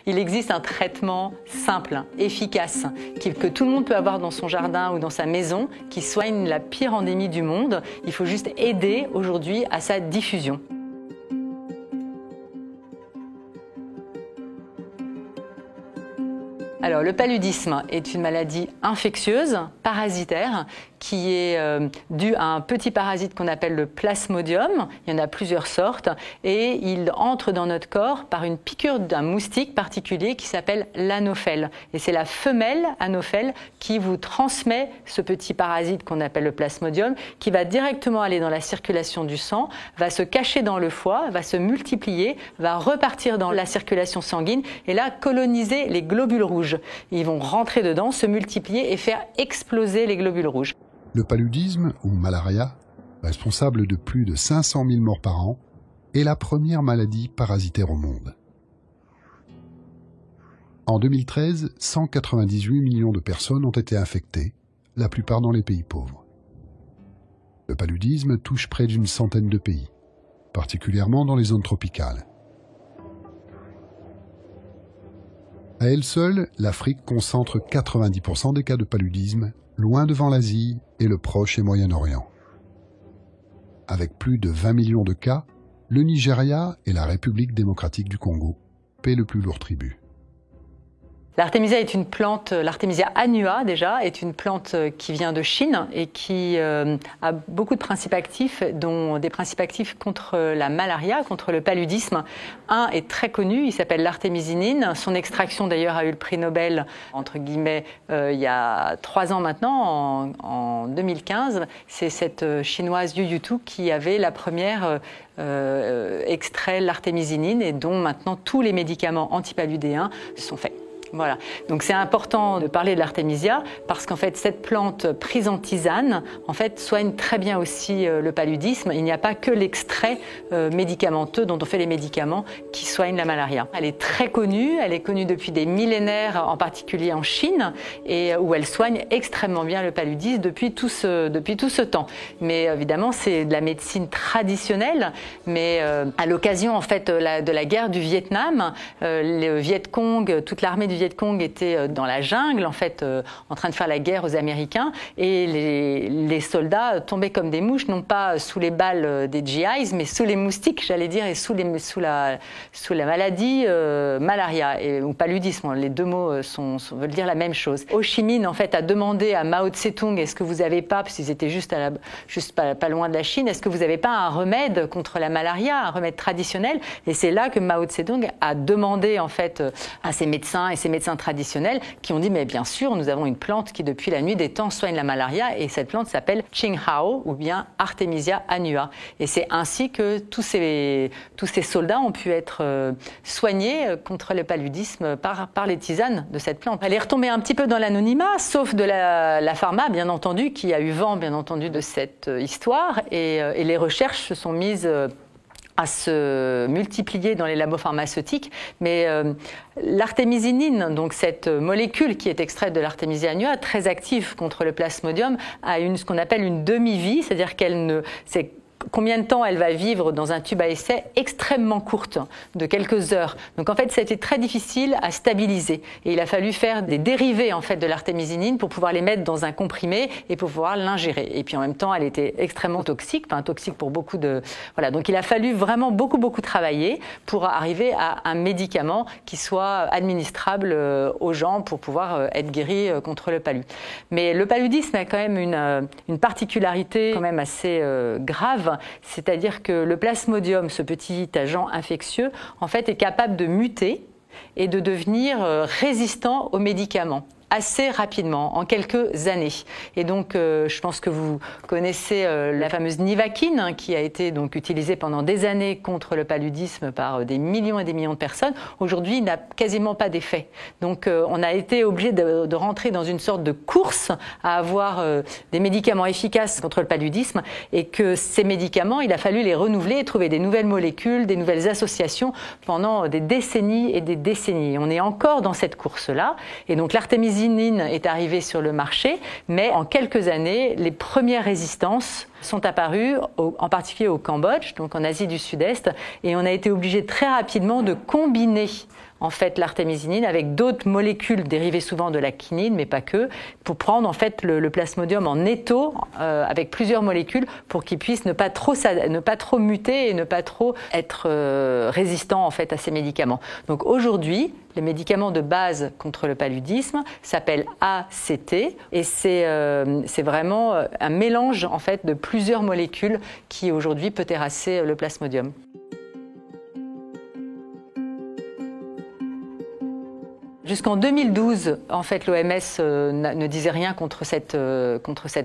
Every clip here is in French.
Il existe un traitement simple, efficace, que tout le monde peut avoir dans son jardin ou dans sa maison, qui soigne la pire endémie du monde. Il faut juste aider aujourd'hui à sa diffusion. Alors, le paludisme est une maladie infectieuse, parasitaire, qui est due à un petit parasite qu'on appelle le plasmodium. Il y en a plusieurs sortes et il entre dans notre corps par une piqûre d'un moustique particulier qui s'appelle l'anophèle. Et c'est la femelle anophèle qui vous transmet ce petit parasite qu'on appelle le plasmodium, qui va directement aller dans la circulation du sang, va se cacher dans le foie, va se multiplier, va repartir dans la circulation sanguine et là coloniser les globules rouges. Ils vont rentrer dedans, se multiplier et faire exploser les globules rouges. Le paludisme, ou malaria, responsable de plus de 500 000 morts par an, est la première maladie parasitaire au monde. En 2013, 198 millions de personnes ont été infectées, la plupart dans les pays pauvres. Le paludisme touche près d'une centaine de pays, particulièrement dans les zones tropicales. À elle seule, l'Afrique concentre 90% des cas de paludisme, loin devant l'Asie et le Proche et Moyen-Orient. Avec plus de 20 millions de cas, le Nigeria et la République démocratique du Congo paient le plus lourd tribut. L'artémisia est une plante, l'artémisia annua déjà, est une plante qui vient de Chine et qui a beaucoup de principes actifs, dont des principes actifs contre la malaria, contre le paludisme. Un est très connu, il s'appelle l'artémisinine. Son extraction d'ailleurs a eu le prix Nobel, entre guillemets, il y a 3 ans maintenant, en 2015. C'est cette chinoise Yu Yutu qui avait la première extrait l'artémisinine et dont maintenant tous les médicaments antipaludéens sont faits. Voilà, donc c'est important de parler de l'artémisia parce qu'en fait cette plante prise en tisane en fait soigne très bien aussi le paludisme. Il n'y a pas que l'extrait médicamenteux dont on fait les médicaments qui soignent la malaria. Elle est très connue, elle est connue depuis des millénaires, en particulier en Chine, et où elle soigne extrêmement bien le paludisme depuis tout ce temps. Mais évidemment c'est de la médecine traditionnelle, mais à l'occasion en fait de la guerre du Vietnam, le Viet Cong, toute l'armée du Viet Cong était dans la jungle, en fait, en train de faire la guerre aux Américains, et les soldats tombaient comme des mouches, non pas sous les balles des GIs, mais sous les moustiques, j'allais dire, et sous la maladie malaria ou paludisme. Les deux mots veulent dire la même chose. Ho Chi Minh, en fait, a demandé à Mao Tse-tung, est-ce que vous n'avez pas, parce qu'ils étaient juste pas loin de la Chine, est-ce que vous n'avez pas un remède contre la malaria, un remède traditionnel? Et c'est là que Mao Tse-tung a demandé, en fait, à ses médecins et ses médecins traditionnels qui ont dit mais bien sûr nous avons une plante qui depuis la nuit des temps soigne la malaria et cette plante s'appelle Qinghao ou bien Artemisia annua et c'est ainsi que tous ces soldats ont pu être soignés contre le paludisme par les tisanes de cette plante. Elle est retombée un petit peu dans l'anonymat sauf de la pharma bien entendu qui a eu vent bien entendu de cette histoire et les recherches se sont mises à se multiplier dans les labos pharmaceutiques, mais l'artémisinine, donc cette molécule qui est extraite de l'artémisia annua, très active contre le plasmodium, a ce qu'on appelle une demi-vie, c'est-à-dire combien de temps elle va vivre dans un tube à essai extrêmement courte, de quelques heures. Donc en fait, ça a été très difficile à stabiliser. Et il a fallu faire des dérivés en fait de l'artémisinine pour pouvoir les mettre dans un comprimé et pour pouvoir l'ingérer. Et puis en même temps, elle était extrêmement toxique, enfin toxique pour beaucoup de... Voilà, donc il a fallu vraiment beaucoup travailler pour arriver à un médicament qui soit administrable aux gens pour pouvoir être guéri contre le palud. Mais le paludisme a quand même une particularité quand même assez grave. C'est-à-dire que le plasmodium, ce petit agent infectieux, en fait, est capable de muter et de devenir résistant aux médicaments assez rapidement, en quelques années. Et donc, je pense que vous connaissez la fameuse Nivaquine, qui a été donc utilisée pendant des années contre le paludisme par des millions et des millions de personnes. Aujourd'hui, il n'a quasiment pas d'effet. Donc, on a été obligé de rentrer dans une sorte de course à avoir des médicaments efficaces contre le paludisme et que ces médicaments, il a fallu les renouveler et trouver des nouvelles molécules, des nouvelles associations pendant des décennies et des décennies. On est encore dans cette course-là. Et donc, l'artémisinine est arrivée sur le marché, mais en quelques années, les premières résistances sont apparus, en particulier au Cambodge, donc en Asie du Sud-Est, et on a été obligé très rapidement de combiner en fait l'artémisinine avec d'autres molécules dérivées souvent de la quinine, mais pas que, pour prendre en fait le plasmodium en étau avec plusieurs molécules pour qu'il puisse ne pas trop muter et ne pas trop être résistant en fait à ces médicaments. Donc aujourd'hui, les médicaments de base contre le paludisme s'appellent ACT et c'est vraiment un mélange en fait de plusieurs molécules qui aujourd'hui peut terrasser le plasmodium. Jusqu'en 2012, en fait, l'OMS ne disait rien contre cette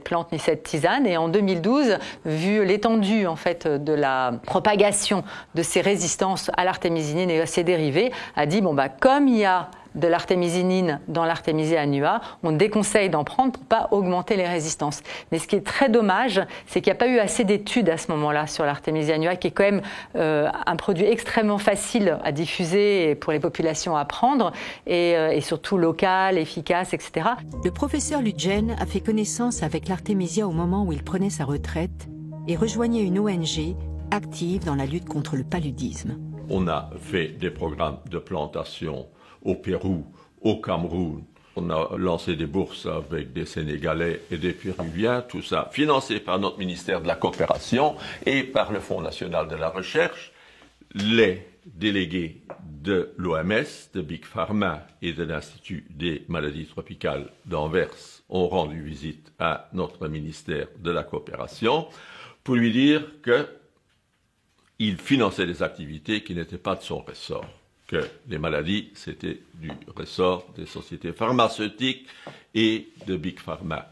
plante ni cette tisane. Et en 2012, vu l'étendue en fait de la propagation de ces résistances à l'artémisinine et à ses dérivés, a dit bon bah comme il y a de l'artémisinine dans l'Artemisia annua, on déconseille d'en prendre pour ne pas augmenter les résistances. Mais ce qui est très dommage, c'est qu'il n'y a pas eu assez d'études à ce moment-là sur l'Artemisia annua, qui est quand même un produit extrêmement facile à diffuser et pour les populations à prendre, et surtout local, efficace, etc. Le professeur Ludgen a fait connaissance avec l'Artemisia au moment où il prenait sa retraite et rejoignait une ONG active dans la lutte contre le paludisme. On a fait des programmes de plantation au Pérou, au Cameroun. On a lancé des bourses avec des Sénégalais et des Péruviens, tout ça financé par notre ministère de la Coopération et par le Fonds national de la recherche. Les délégués de l'OMS, de Big Pharma et de l'Institut des maladies tropicales d'Anvers ont rendu visite à notre ministère de la Coopération pour lui dire qu'il finançait des activités qui n'étaient pas de son ressort, que les maladies, c'était du ressort des sociétés pharmaceutiques et de Big Pharma.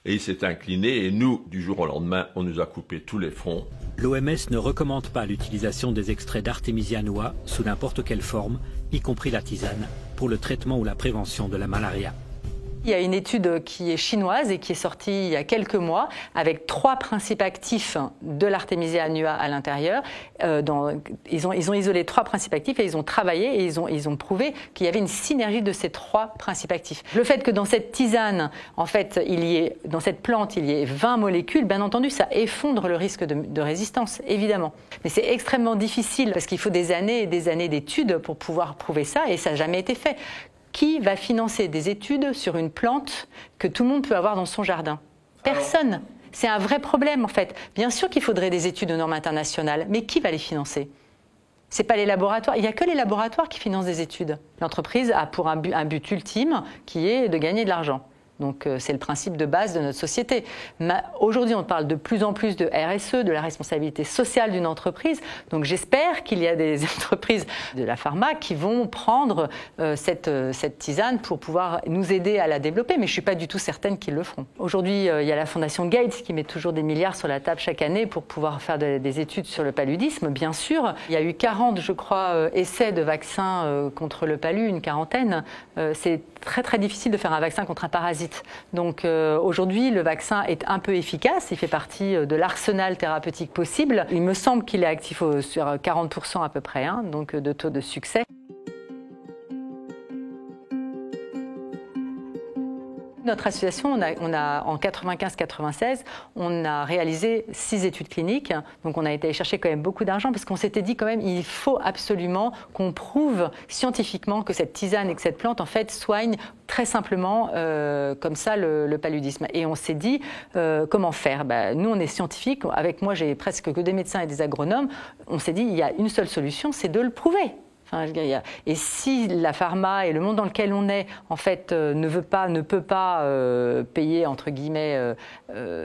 Et il s'est incliné et nous, du jour au lendemain, on nous a coupé tous les fonds. L'OMS ne recommande pas l'utilisation des extraits d'Artemisia annua sous n'importe quelle forme, y compris la tisane, pour le traitement ou la prévention de la malaria. Il y a une étude qui est chinoise et qui est sortie il y a quelques mois avec 3 principes actifs de l'Artemisia annua à l'intérieur. Ils ont isolé 3 principes actifs et ils ont travaillé et ils ont prouvé qu'il y avait une synergie de ces 3 principes actifs. Le fait que dans cette tisane, en fait, dans cette plante, il y ait 20 molécules, bien entendu, ça effondre le risque de résistance, évidemment. Mais c'est extrêmement difficile parce qu'il faut des années et des années d'études pour pouvoir prouver ça et ça n'a jamais été fait. Qui va financer des études sur une plante que tout le monde peut avoir dans son jardin? Personne. C'est un vrai problème en fait. Bien sûr qu'il faudrait des études aux normes internationales, mais qui va les financer? Ce n'est pas les laboratoires. Il n'y a que les laboratoires qui financent des études. L'entreprise a pour un but ultime qui est de gagner de l'argent. Donc c'est le principe de base de notre société. Aujourd'hui, on parle de plus en plus de RSE, de la responsabilité sociale d'une entreprise. Donc j'espère qu'il y a des entreprises de la pharma qui vont prendre cette tisane pour pouvoir nous aider à la développer. Mais je ne suis pas du tout certaine qu'ils le feront. Aujourd'hui, il y a la Fondation Gates qui met toujours des milliards sur la table chaque année pour pouvoir faire des études sur le paludisme, bien sûr. Il y a eu 40, je crois, essais de vaccins contre le palu, une quarantaine. C'est très très difficile de faire un vaccin contre un parasite. Donc aujourd'hui, le vaccin est un peu efficace, il fait partie de l'arsenal thérapeutique possible. Il me semble qu'il est actif sur 40% à peu près, donc de taux de succès. Notre association, on a en 95-96, on a réalisé 6 études cliniques. Donc on a été chercher quand même beaucoup d'argent parce qu'on s'était dit quand même il faut absolument qu'on prouve scientifiquement que cette tisane et que cette plante en fait soigne très simplement comme ça le paludisme. Et on s'est dit comment faire? Nous on est scientifiques, avec moi j'ai presque que des médecins et des agronomes. On s'est dit il y a une seule solution, c'est de le prouver. Et si la pharma et le monde dans lequel on est, en fait, ne peut pas payer, entre guillemets,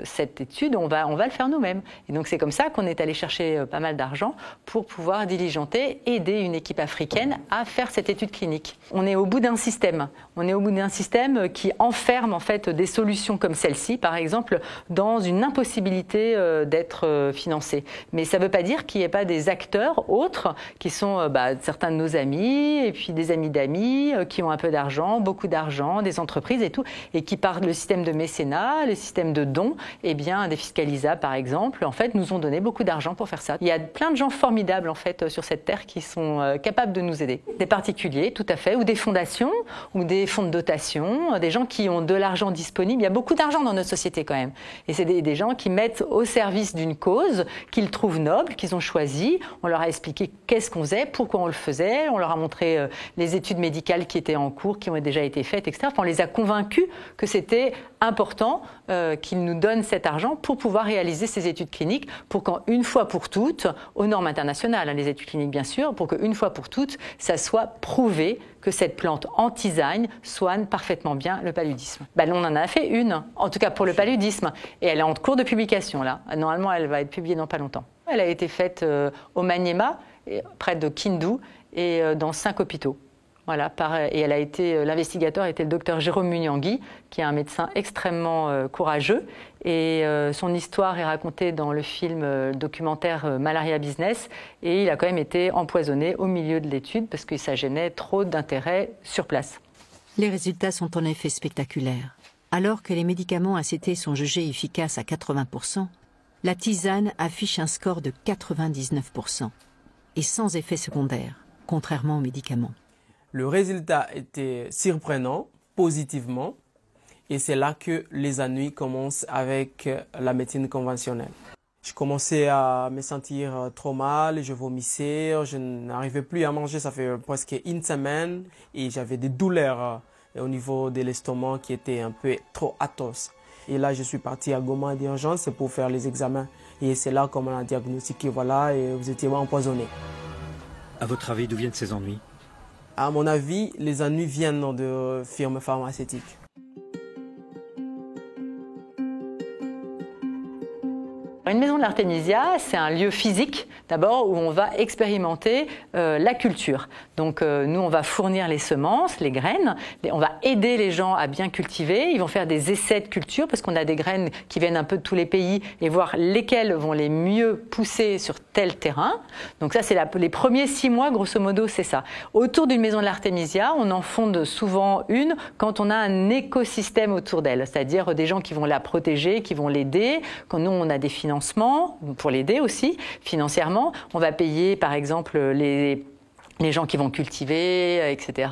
cette étude, on va le faire nous-mêmes. Et donc c'est comme ça qu'on est allé chercher pas mal d'argent pour pouvoir diligenter, aider une équipe africaine à faire cette étude clinique. On est au bout d'un système. On est au bout d'un système qui enferme, en fait, des solutions comme celle-ci, par exemple, dans une impossibilité d'être financées. Mais ça ne veut pas dire qu'il n'y ait pas des acteurs autres qui sont certains plein de nos amis, et puis des amis d'amis qui ont un peu d'argent, beaucoup d'argent, des entreprises et tout, et qui par le système de mécénat, le système de dons, eh bien, Indéfiscalisa par exemple, en fait, nous ont donné beaucoup d'argent pour faire ça. Il y a plein de gens formidables en fait sur cette terre qui sont capables de nous aider. Des particuliers, tout à fait, ou des fondations, ou des fonds de dotation, des gens qui ont de l'argent disponible. Il y a beaucoup d'argent dans notre société quand même. Et c'est des gens qui mettent au service d'une cause qu'ils trouvent noble, qu'ils ont choisi. On leur a expliqué qu'est-ce qu'on faisait, pourquoi on le faisait. On leur a montré les études médicales qui étaient en cours, qui ont déjà été faites, etc. Enfin, on les a convaincus que c'était important qu'ils nous donnent cet argent pour pouvoir réaliser ces études cliniques, pour qu'une fois pour toutes, aux normes internationales, hein, les études cliniques bien sûr, pour qu'une fois pour toutes, ça soit prouvé que cette plante en tisane soigne parfaitement bien le paludisme. Ben, on en a fait une, en tout cas pour le paludisme, et elle est en cours de publication là. Normalement, elle va être publiée dans pas longtemps. Elle a été faite au Maniema, près de Kindu, et dans 5 hôpitaux. Voilà, et l'investigateur était le docteur Jérôme Munyangui, qui est un médecin extrêmement courageux. Et son histoire est racontée dans le film documentaire Malaria Business. Et il a quand même été empoisonné au milieu de l'étude parce que ça gênait trop d'intérêt sur place. Les résultats sont en effet spectaculaires. Alors que les médicaments ACT sont jugés efficaces à 80%, la tisane affiche un score de 99% et sans effet secondaire, contrairement aux médicaments. Le résultat était surprenant, positivement, et c'est là que les ennuis commencent avec la médecine conventionnelle. Je commençais à me sentir trop mal, je vomissais, je n'arrivais plus à manger, ça fait presque une semaine, et j'avais des douleurs au niveau de l'estomac qui étaient un peu trop atroces. Et là, je suis parti à Goma d'urgence pour faire les examens. Et c'est là qu'on m'a diagnostiqué, voilà, et vous étiez empoisonné. À votre avis, d'où viennent ces ennuis ? À mon avis, les ennuis viennent de firmes pharmaceutiques. Une maison de l'artémisia, c'est un lieu physique, d'abord, où on va expérimenter la culture. Donc, nous, on va fournir les semences, les graines, on va aider les gens à bien cultiver. Ils vont faire des essais de culture, parce qu'on a des graines qui viennent un peu de tous les pays, et voir lesquelles vont les mieux pousser sur tel terrain. Donc ça, c'est les premiers 6 mois, grosso modo, c'est ça. Autour d'une maison de l'artémisia, on en fonde souvent une quand on a un écosystème autour d'elle, c'est-à-dire des gens qui vont la protéger, qui vont l'aider. Quand nous, on a des financements pour l'aider aussi financièrement. On va payer par exemple les gens qui vont cultiver, etc.,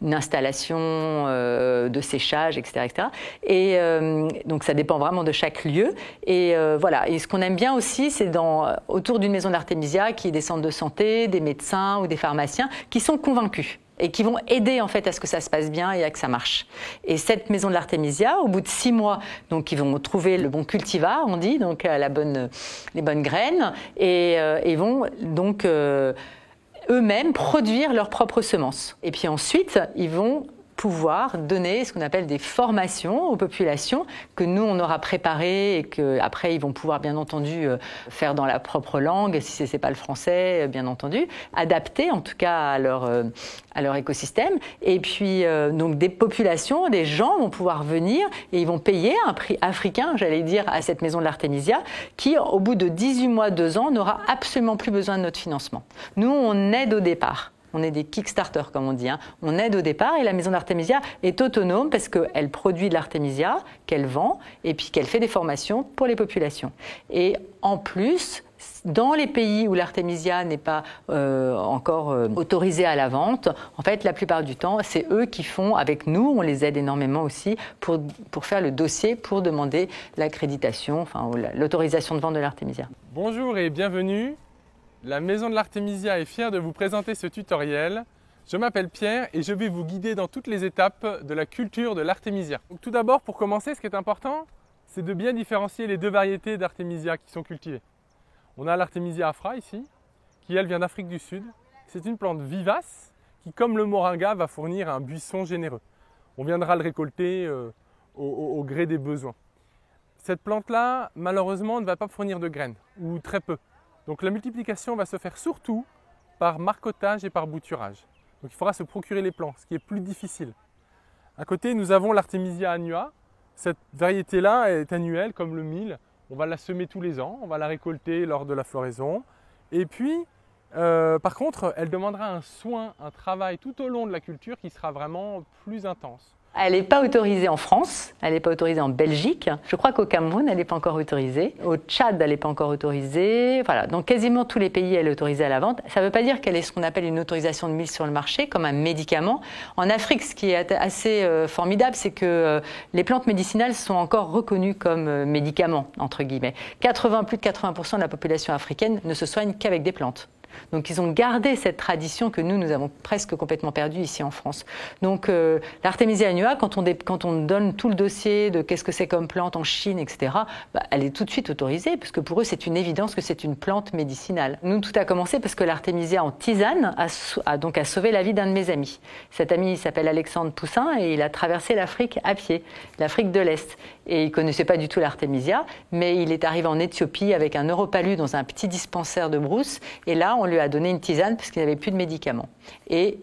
une installation de séchage, etc., etc. Et donc ça dépend vraiment de chaque lieu. Et voilà. Et ce qu'on aime bien aussi, c'est autour d'une maison d'artémisia, qu'il y ait des centres de santé, des médecins ou des pharmaciens qui sont convaincus et qui vont aider en fait à ce que ça se passe bien et à que ça marche. Et cette maison de l'artémisia, au bout de 6 mois, donc ils vont trouver le bon cultivar, on dit, donc les bonnes graines, et ils vont donc eux-mêmes produire leurs propres semences. Et puis ensuite, ils vont pouvoir donner ce qu'on appelle des formations aux populations que nous, on aura préparées et qu'après, ils vont pouvoir, bien entendu, faire dans la propre langue, si ce n'est pas le français, bien entendu, adapter en tout cas à leur écosystème. Et puis, donc, des populations, des gens vont pouvoir venir et ils vont payer un prix africain, j'allais dire, à cette maison de l'artémisia, qui, au bout de 18 mois, 2 ans, n'aura absolument plus besoin de notre financement. Nous, on aide au départ. On est des Kickstarter, comme on dit. Hein. On aide au départ et la maison d'artémisia est autonome parce qu'elle produit de l'artémisia qu'elle vend et puis qu'elle fait des formations pour les populations. Et en plus, dans les pays où l'artémisia n'est pas encore autorisée à la vente, en fait, la plupart du temps, c'est eux qui font, avec nous, on les aide énormément aussi pour faire le dossier pour demander l'accréditation, enfin l'autorisation de vente de l'artémisia. Bonjour et bienvenue. La maison de l'artémisia est fière de vous présenter ce tutoriel. Je m'appelle Pierre et je vais vous guider dans toutes les étapes de la culture de l'artémisia. Tout d'abord, pour commencer, ce qui est important, c'est de bien différencier les 2 variétés d'artémisia qui sont cultivées. On a l'artémisia afra ici, qui elle vient d'Afrique du Sud. C'est une plante vivace qui, comme le moringa, va fournir un buisson généreux. On viendra le récolter au gré des besoins. Cette plante-là, malheureusement, ne va pas fournir de graines, ou très peu. Donc la multiplication va se faire surtout par marcottage et par bouturage. Donc il faudra se procurer les plants, ce qui est plus difficile. À côté, nous avons l'artémisia annua. Cette variété-là est annuelle comme le mil. On va la semer tous les ans, on va la récolter lors de la floraison. Et puis, Par contre, elle demandera un soin, un travail tout au long de la culture qui sera vraiment plus intense. Elle n'est pas autorisée en France, elle n'est pas autorisée en Belgique. Je crois qu'au Cameroun, elle n'est pas encore autorisée. Au Tchad, elle n'est pas encore autorisée. Voilà, dans quasiment tous les pays, elle est autorisée à la vente. Ça ne veut pas dire qu'elle est ce qu'on appelle une autorisation de mise sur le marché, comme un médicament. En Afrique, ce qui est assez formidable, c'est que les plantes médicinales sont encore reconnues comme médicaments, entre guillemets. Plus de 80% de la population africaine ne se soigne qu'avec des plantes. Donc ils ont gardé cette tradition que nous avons presque complètement perdue ici en France. Donc l'Artemisia annua, quand on donne tout le dossier de qu'est-ce que c'est comme plante en Chine, etc., elle est tout de suite autorisée, puisque pour eux c'est une évidence que c'est une plante médicinale. Nous, tout a commencé parce que l'Artemisia en tisane a sauvé la vie d'un de mes amis. Cet ami, il s'appelle Alexandre Poussin et il a traversé l'Afrique à pied, l'Afrique de l'Est. Et il ne connaissait pas du tout l'Artemisia, mais il est arrivé en Éthiopie avec un neuropalu dans un petit dispensaire de brousse, et là on lui a donné une tisane parce qu'il n'avait plus de médicaments. Et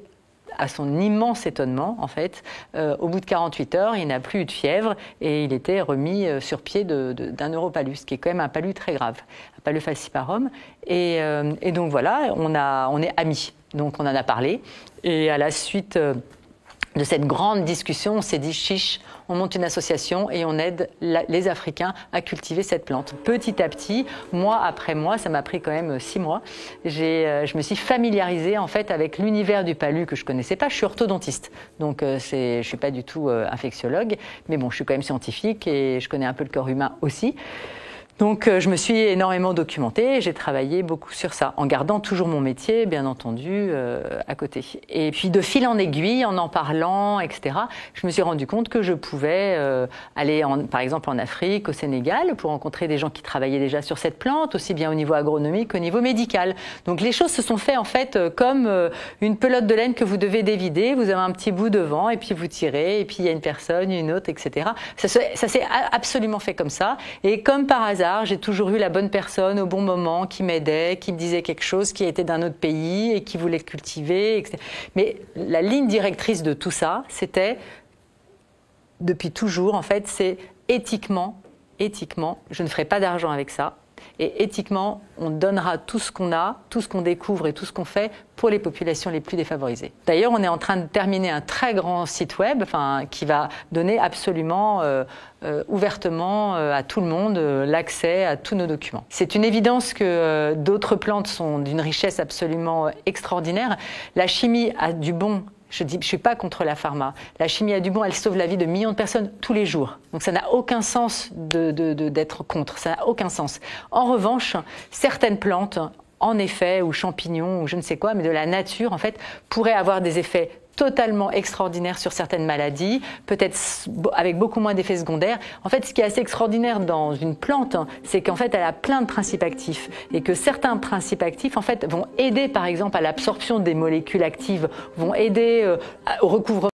à son immense étonnement, en fait, au bout de 48 heures, il n'a plus eu de fièvre et il était remis sur pied d'un neuropalus, ce qui est quand même un palud très grave, un palud falciparum. Et donc voilà, on est amis. Donc on en a parlé. Et à la suite de cette grande discussion, on s'est dit chiche, on monte une association et on aide les Africains à cultiver cette plante. Petit à petit, mois après mois, ça m'a pris quand même 6 mois, je me suis familiarisée en fait avec l'univers du palu que je connaissais pas. Je suis orthodontiste, donc je suis pas du tout infectiologue, mais bon, je suis quand même scientifique et je connais un peu le corps humain aussi. Donc je me suis énormément documentée, j'ai travaillé beaucoup sur ça, en gardant toujours mon métier, bien entendu, à côté. Et puis de fil en aiguille, en parlant, etc., je me suis rendu compte que je pouvais aller, par exemple, en Afrique, au Sénégal, pour rencontrer des gens qui travaillaient déjà sur cette plante, aussi bien au niveau agronomique qu'au niveau médical. Donc les choses se sont faites en fait comme une pelote de laine que vous devez dévider, vous avez un petit bout devant, et puis vous tirez, et puis il y a une personne, une autre, etc. Ça s'est absolument fait comme ça, et comme par hasard, j'ai toujours eu la bonne personne au bon moment qui m'aidait, qui me disait quelque chose qui était d'un autre pays et qui voulait le cultiver, etc. Mais la ligne directrice de tout ça, c'était, depuis toujours, en fait, c'est éthiquement, je ne ferai pas d'argent avec ça. Et éthiquement, on donnera tout ce qu'on a, tout ce qu'on découvre et tout ce qu'on fait pour les populations les plus défavorisées. D'ailleurs, on est en train de terminer un très grand site web qui va donner absolument ouvertement à tout le monde l'accès à tous nos documents. C'est une évidence que d'autres plantes sont d'une richesse absolument extraordinaire. La chimie a du bon. Je ne suis pas contre la pharma. La chimie a du bon, elle sauve la vie de millions de personnes tous les jours. Donc ça n'a aucun sens d'être contre, ça n'a aucun sens. En revanche, certaines plantes, en effet, ou champignons, ou je ne sais quoi, mais de la nature, en fait, pourraient avoir des effets totalement extraordinaire sur certaines maladies, peut-être avec beaucoup moins d'effets secondaires. En fait, ce qui est assez extraordinaire dans une plante, c'est qu'en fait, elle a plein de principes actifs et que certains principes actifs, en fait, vont aider, par exemple, à l'absorption des molécules actives, vont aider au recouvrement